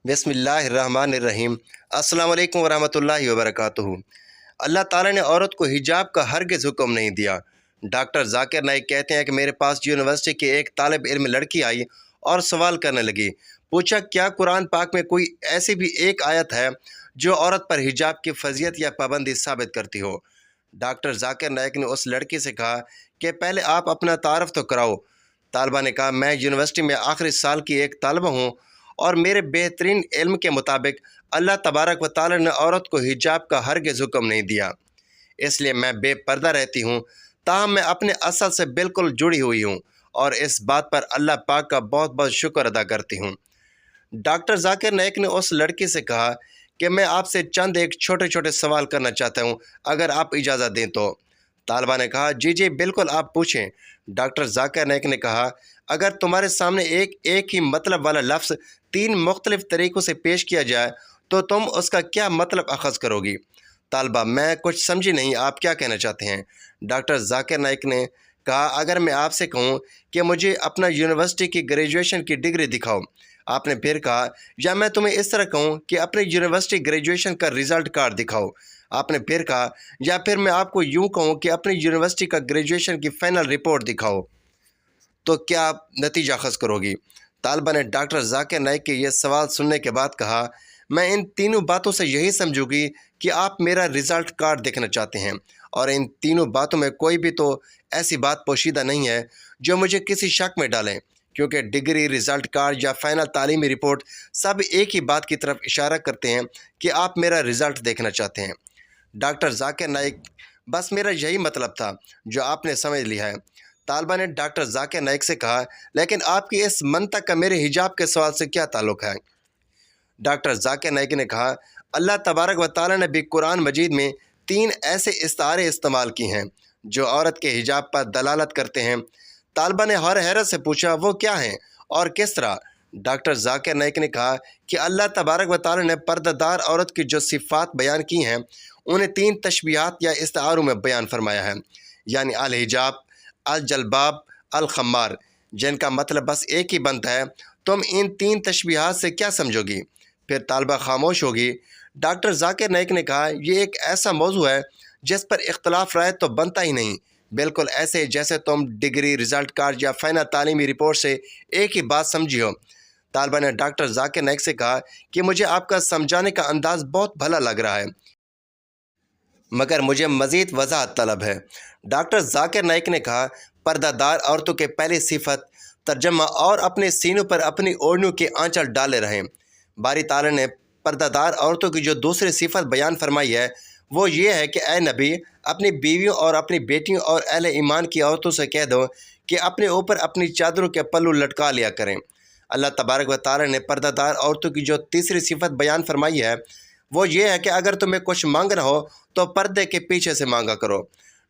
बिस्मिल्लाहिर्रहमानिर्रहीम। अस्सलाम वालेकुम वरहमतुल्लाहि वबरकातुहू। अल्लाह ताला ने औरत को हिजाब का हरगिज़ हुक्म नहीं दिया। डॉक्टर जाकिर नाइक कहते हैं कि मेरे पास यूनिवर्सिटी की एक तालिब इल्म लड़की आई और सवाल करने लगी। पूछा, क्या कुरान पाक में कोई ऐसी भी एक आयत है जो औरत पर हिजाब की फजीयत या पाबंदी साबित करती हो? डॉक्टर जाकिर नाइक ने उस लड़की से कहा कि पहले आप अपना तारफ़ तो कराओ। तालिबा ने कहा, मैं यूनिवर्सिटी में आखिरी साल की एक तालिबा हूँ और मेरे बेहतरीन इल्म के मुताबिक अल्लाह तबारक व तआला ने औरत को हिजाब का हरगिज़ हुक्म नहीं दिया, इसलिए मैं बेपर्दा रहती हूँ। ताहम मैं अपने असल से बिल्कुल जुड़ी हुई हूँ और इस बात पर अल्लाह पाक का बहुत बहुत शुक्र अदा करती हूँ। डॉक्टर जाकिर नाइक ने उस लड़की से कहा कि मैं आपसे चंद एक छोटे छोटे सवाल करना चाहता हूँ, अगर आप इजाज़त दें तो। तालिबा ने कहा, जी जी बिल्कुल, आप पूछें। डॉक्टर जाकिर नाइक ने कहा, अगर तुम्हारे सामने एक ही मतलब वाला लफ्ज़ तीन मुख्तलिफ तरीक़ों से पेश किया जाए तो तुम उसका क्या मतलब अखज़ करोगी? तालिबा, मैं कुछ समझी नहीं, आप क्या कहना चाहते हैं? डॉक्टर जाकिर नाइक ने कहा, अगर मैं आपसे कहूँ कि मुझे अपना यूनिवर्सिटी की ग्रेजुएशन की डिग्री दिखाओ। आपने फिर कहा, या मैं तुम्हें इस तरह कहूँ कि अपनी यूनिवर्सिटी ग्रेजुएशन का रिज़ल्ट कार्ड दिखाओ। आपने फिर कहा, या फिर मैं आपको यूँ कहूँ कि अपनी यूनिवर्सिटी का ग्रेजुएशन की फ़ाइनल रिपोर्ट दिखाओ, तो क्या आप नतीजा अखज़ करोगी? तालिबा ने डॉक्टर जाकिर नाइक के ये सवाल सुनने के बाद कहा, मैं इन तीनों बातों से यही समझूंगी कि आप मेरा रिज़ल्ट कार्ड देखना चाहते हैं और इन तीनों बातों में कोई भी तो ऐसी बात पोशीदा नहीं है जो मुझे किसी शक में डालें, क्योंकि डिग्री, रिज़ल्ट कार्ड या फ़ाइनल तालीमी रिपोर्ट सब एक ही बात की तरफ इशारा करते हैं कि आप मेरा रिज़ल्ट देखना चाहते हैं। डॉक्टर जाकिर नाइक, बस मेरा यही मतलब था जो आपने समझ लिया है। तालिबा ने डॉक्टर जाकिर नाइक से कहा, लेकिन आपकी इस मंतक का मेरे हिजाब के सवाल से क्या ताल्लुक़ है? डॉक्टर जाकिर नाइक ने कहा, अल्लाह तबारक व तआला ने भी कुरान मजीद में तीन ऐसे इस्तारे इस्तेमाल की हैं जो औरत के हिजाब पर दलालत करते हैं। तालिबा ने हर हैरत से पूछा, वो क्या हैं और किस तरह? डॉक्टर जाकिर नाइक ने कहा कि अल्लाह तबारक व तआला ने पर्दादार औरत की जो सिफ़ात बयान की हैं उन्हें तीन तशबीहात या इस्तारों में बयान फरमाया है, यानी अल हिजाब, अल जलबाब, अल खम्मार, जिनका मतलब बस एक ही बनता है, तुम इन तीन तशबीहात से क्या समझोगी? फिर तालिबा खामोश होगी। डॉक्टर जाकिर नाइक ने कहा, ये एक ऐसा मौजू है जिस पर इख्तलाफ राय तो बनता ही नहीं, बिल्कुल ऐसे जैसे तुम डिग्री, रिज़ल्ट कार्ड या फ़ाइनल तालीमी रिपोर्ट से एक ही बात समझी हो। तालिबा ने डॉक्टर जाकिर नाइक से कहा कि मुझे आपका समझाने का अंदाज़ बहुत भला लग रहा है, मगर मुझे मज़ीद वज़ाहत तलब है। डॉक्टर जाकिर नाइक ने कहा, पर्दादार औरतों के पहली सिफत तर्जमा और अपने सीनों पर अपनी ओढ़नियों के आंचल डाले रहें। बारी ताला ने पर्दादार औरतों की जो दूसरी सिफत बयान फरमाई है वो ये है कि ए नबी, अपनी बीवियों और अपनी बेटियों और अहले ईमान की औरतों से कह दो कि अपने ऊपर अपनी चादरों के पल्लू लटका लिया करें। अल्लाह तबारक व तआला ने पर्दादार औरतों की जो तीसरी सिफत बयान फरमाई है वो ये है कि अगर तुम्हें कुछ मांगना हो तो पर्दे के पीछे से मांगा करो।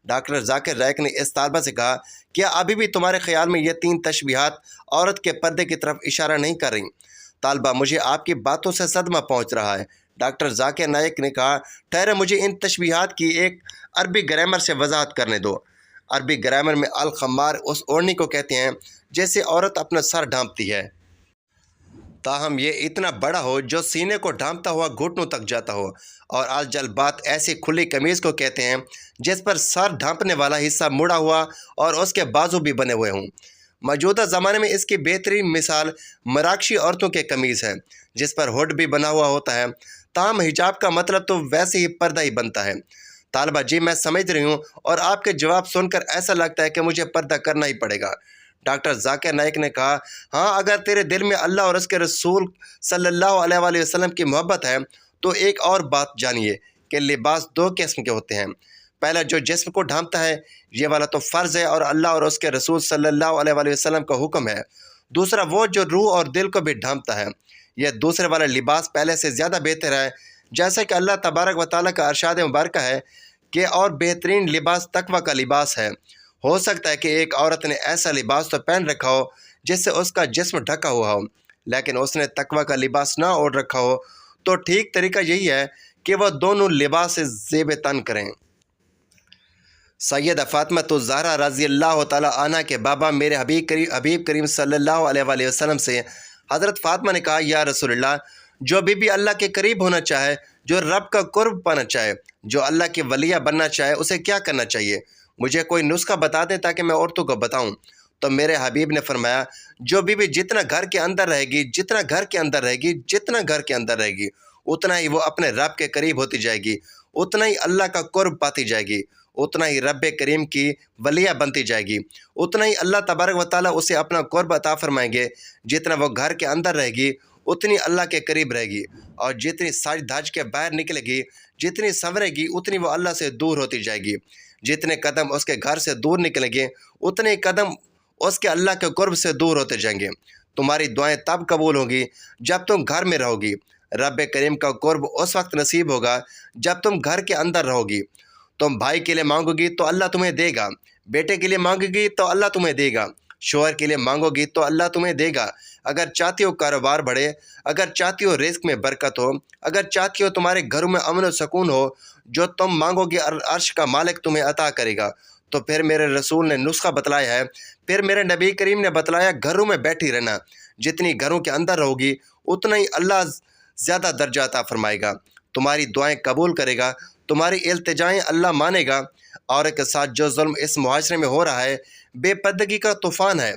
डॉक्टर जाकिर नाइक ने इस तालिबा से कहा, क्या अभी भी तुम्हारे ख्याल में ये तीन तशबीहात औरत के पर्दे की तरफ इशारा नहीं कर रही? तालिबा, मुझे आपकी बातों से सदमा पहुंच रहा है। डॉक्टर जाकिर नाइक ने कहा, ठहरे, मुझे इन तशबीहात की एक अरबी ग्रामर से वजाहत करने दो। अरबी ग्रामर में अल खम्मार उस ओढ़नी को कहते हैं जैसे औरत अपना सर ढांपती है, ताहम ये इतना बड़ा हो जो सीने को ढांपता हुआ घुटनों तक जाता हो, और अल जलबात ऐसी खुली कमीज़ को कहते हैं जिस पर सर ढांपने वाला हिस्सा मुड़ा हुआ और उसके बाजू भी बने हुए हों। मौजूदा ज़माने में इसकी बेहतरीन मिसाल मराकशी औरतों के कमीज़ है जिस पर हुड भी बना हुआ होता है। ताहम हिजाब का मतलब तो वैसे ही पर्दा ही बनता है। तालिबा, जी मैं समझ रही हूँ और आपके जवाब सुनकर ऐसा लगता है कि मुझे पर्दा करना ही पड़ेगा। डॉक्टर जाकिर नाइक ने कहा, हाँ, अगर तेरे दिल में अल्लाह और उसके रसूल सल्लल्लाहु अलैहि वसल्लम की मोहब्बत है तो एक और बात जानिए कि लिबास दो किस्म के होते हैं। पहला जो जिस्म को ढांपता है, ये वाला तो फ़र्ज़ है और अल्लाह और उसके रसूल सल्लल्लाहु अलैहि वसल्लम का हुक्म है। दूसरा वो जो रूह और दिल को भी ढांपता है, यह दूसरे वाला लिबास पहले से ज़्यादा बेहतर है, जैसे कि अल्लाह तबारक व तआला का इरशाद मुबारक है कि और बेहतरीन लिबास तकवा का लिबास है। हो सकता है कि एक औरत ने ऐसा लिबास तो पहन रखा हो जिससे उसका जिस्म ढका हुआ हो, लेकिन उसने तकवा का लिबास ना ओढ़ रखा हो, तो ठीक तरीका यही है कि वह दोनों लिबास से ज़ेब तन करें। सैयदा फ़ातिमा ज़हरा रज़ी अल्लाह तआला अन्हा के बाबा मेरे हबीब करीम सल्लल्लाहु अलैहि वसल्लम से हज़रत फ़ातिमा ने कहा, या रसूलल्लाह, جو بیوی اللہ کے قریب ہونا چاہے، جو رب کا قرب پانا چاہے، جو اللہ کی ولیہ بننا چاہے، اسے کیا کرنا چاہیے؟ مجھے کوئی نسخہ بتا دیں تاکہ میں عورتوں کو بتاؤں۔ تو میرے حبیب نے فرمایا، جو بیوی جتنا گھر کے اندر رہے گی، جتنا گھر کے اندر رہے گی، جتنا گھر کے اندر رہے گی، اتنا ہی وہ اپنے رب کے قریب ہوتی جائے گی، اتنا ہی اللہ کا قرب پاتی جائے گی، اتنا ہی رب کریم کی ولیہ بنتی جائے گی، اتنا ہی اللہ تبارک و تعالیٰ اسے اپنا قرب عطا فرمائیں گے۔ جتنا وہ گھر کے اندر رہے گی اتنی اللہ کے قریب رہے گی، اور جتنی سج دھج کے باہر نکلے گی، جتنی سنورے گی، اتنی وہ اللہ سے دور ہوتی جائے گی۔ جتنے قدم اس کے گھر سے دور نکلیں گے اتنے قدم اس کے اللہ کے قرب سے دور ہوتے جائیں گے۔ تمہاری دعائیں تب قبول ہوں گی جب تم گھر میں رہو گی۔ رب کریم کا قرب اس وقت نصیب ہوگا جب تم گھر کے اندر رہو گی۔ تم بھائی کے لیے مانگو گی تو اللہ تمہیں دے گا، بیٹے کے لیے مانگو گی تو اللہ تمہیں دے گا، شوہر کے لیے مانگو گی تو اللہ تمہیں دے گا۔ اگر چاہتی ہو کاروبار بڑھے، اگر چاہتی ہو رزق میں برکت ہو، اگر چاہتی ہو تمہارے گھروں میں امن و سکون ہو، جو تم مانگو گے عرش کا مالک تمہیں عطا کرے گا۔ تو پھر میرے رسول نے نسخہ بتلایا ہے، پھر میرے نبی کریم نے بتلایا، گھروں میں بیٹھی رہنا۔ جتنی گھروں کے اندر رہو گی اتنا ہی اللہ زیادہ درجہ عطا فرمائے گا، تمہاری دعائیں قبول کرے گا، تمہاری التجائیں اللہ مانے گا۔ عورت کے ساتھ جو ظلم اس معاشرے میں ہو رہا ہے بے پردگی کا طوفان ہے۔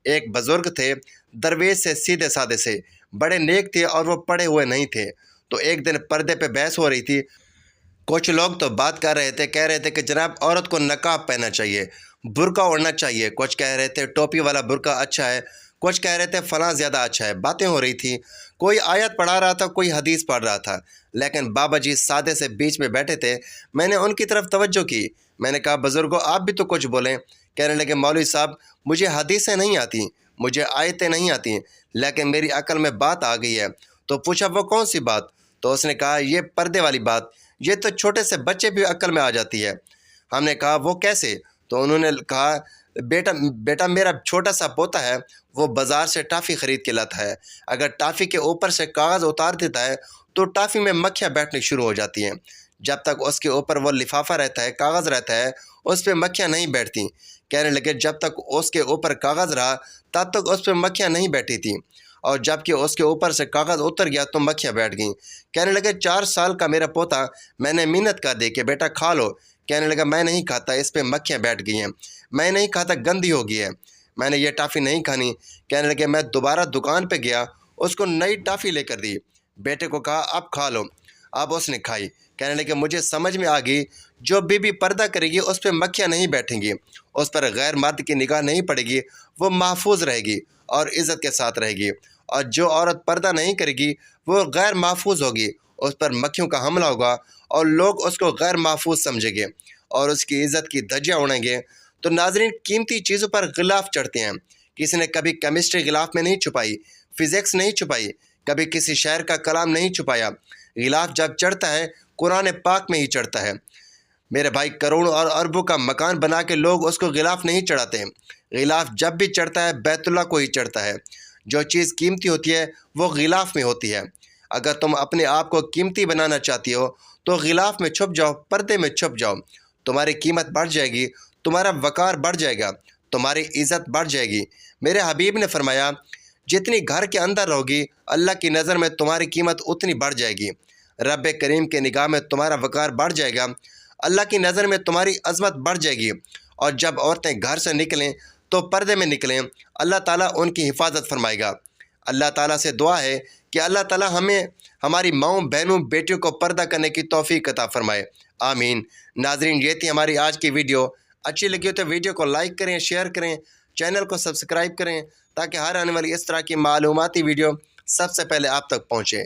ایک بزرگ تھے، درویش سے، سیدھے سادے سے، بڑے نیک تھے اور وہ پڑھے ہوئے نہیں تھے۔ تو ایک دن پردے پہ بحث ہو رہی تھی۔ کچھ لوگ تو بات کر رہے تھے، کہہ رہے تھے کہ جناب عورت کو نقاب پہننا چاہیے، برقع اوڑھنا چاہیے، کچھ کہہ رہے تھے ٹوپی والا برقع اچھا ہے، کچھ کہہ رہے تھے فلاں زیادہ اچھا ہے۔ باتیں ہو رہی تھی، کوئی آیت پڑھا رہا تھا، کوئی حدیث پڑھ رہا تھا، لیکن بابا جی سادے سے بیچ میں بیٹھے تھے۔ میں نے ان کی طرف توجہ کی، میں نے کہا بزرگوں آپ بھی تو کچھ بولیں۔ کہنے لگے مولوی صاحب مجھے حدیثیں نہیں آتی، مجھے آیتیں نہیں آتی، لیکن میری عقل میں بات آ گئی ہے۔ تو پوچھا وہ کون سی بات؟ تو اس نے کہا یہ پردے والی بات، یہ تو چھوٹے سے بچے بھی عقل میں آ جاتی ہے۔ ہم نے کہا وہ کیسے؟ تو انہوں نے کہا بیٹا میرا چھوٹا سا پوتا ہے، وہ بازار سے ٹافی خرید کے لاتا ہے، اگر ٹافی کے اوپر سے کاغذ اتار دیتا ہے تو ٹافی میں مکھیاں بیٹھنے شروع ہو جاتی ہیں۔ جب تک اس کے اوپر وہ لفافہ رہتا ہے، کاغذ رہتا ہے، اس پہ مکھیاں نہیں بیٹھتی۔ کہنے لگے جب تک اس کے اوپر کاغذ رہا تب تک اس پہ مکھیاں نہیں بیٹھی تھیں، اور جب کہ اس کے اوپر سے کاغذ اتر گیا تو مکھیاں بیٹھ گئیں۔ کہنے لگے 4 سال کا میرا پوتا، میں نے محنت کر دی کہ بیٹا کھا لو، کہنے لگا میں نہیں کھاتا، اس پہ مکھیاں بیٹھ گئی ہیں، میں نہیں کھاتا، گندی ہو گئی ہے، میں نے یہ ٹافی نہیں کھانی۔ کہنے لگے میں دوبارہ دکان پہ گیا، اس کو نئی ٹافی لے کر دی، بیٹے کو کہا اب کھا لو، اب اس نے کھائی۔ کہنے لگے مجھے سمجھ میں آ گئی، جو بی بی پردہ کرے گی اس پہ مکھیاں نہیں بیٹھیں گی، اس پر غیر مرد کی نگاہ نہیں پڑے گی، وہ محفوظ رہے گی اور عزت کے ساتھ رہے گی۔ اور جو عورت پردہ نہیں کرے گی وہ غیر محفوظ ہوگی، اس پر مکھیوں کا حملہ ہوگا اور لوگ اس کو غیر محفوظ سمجھیں گے اور اس کی عزت کی دھجیاں اڑیں گے۔ تو ناظرین قیمتی چیزوں پر غلاف چڑھتے ہیں۔ کسی نے کبھی کیمسٹری غلاف میں نہیں چھپائی، فزکس نہیں چھپائی، کبھی کسی شاعر کا کلام نہیں چھپایا۔ غلاف جب چڑھتا ہے قرآن پاک میں ہی چڑھتا ہے۔ میرے بھائی کروڑوں اور اربوں کا مکان بنا کے لوگ اس کو غلاف نہیں چڑھاتے۔ غلاف جب بھی چڑھتا ہے بیت اللہ کو ہی چڑھتا ہے۔ جو چیز قیمتی ہوتی ہے وہ غلاف میں ہوتی ہے۔ اگر تم اپنے آپ کو قیمتی بنانا چاہتی ہو تو غلاف میں چھپ جاؤ، پردے میں چھپ جاؤ، تمہاری قیمت بڑھ جائے گی، تمہارا وقار بڑھ جائے گا، تمہاری عزت بڑھ جائے گی۔ میرے حبیب نے فرمایا جتنی گھر کے اندر رہو گی اللہ کی نظر میں تمہاری قیمت اتنی بڑھ جائے گی، رب کریم کے نگاہ میں تمہارا وقار بڑھ جائے گا، اللہ کی نظر میں تمہاری عظمت بڑھ جائے گی۔ اور جب عورتیں گھر سے نکلیں تو پردے میں نکلیں، اللہ تعالیٰ ان کی حفاظت فرمائے گا۔ اللہ تعالیٰ سے دعا ہے کہ اللہ تعالیٰ ہمیں ہماری ماؤں، بہنوں، بیٹیوں کو پردہ کرنے کی توفیق عطا فرمائے، آمین۔ ناظرین یہ تھی ہماری آج کی ویڈیو، اچھی لگی ہو تو ویڈیو کو لائک کریں، شیئر کریں، چینل کو سبسکرائب کریں تاکہ ہر آنے والی اس طرح کی معلوماتی ویڈیو سب سے پہلے آپ تک پہنچے۔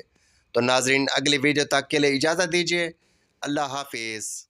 تو ناظرین اگلی ویڈیو تک کے لیے اجازت دیجیے، اللہ حافظ۔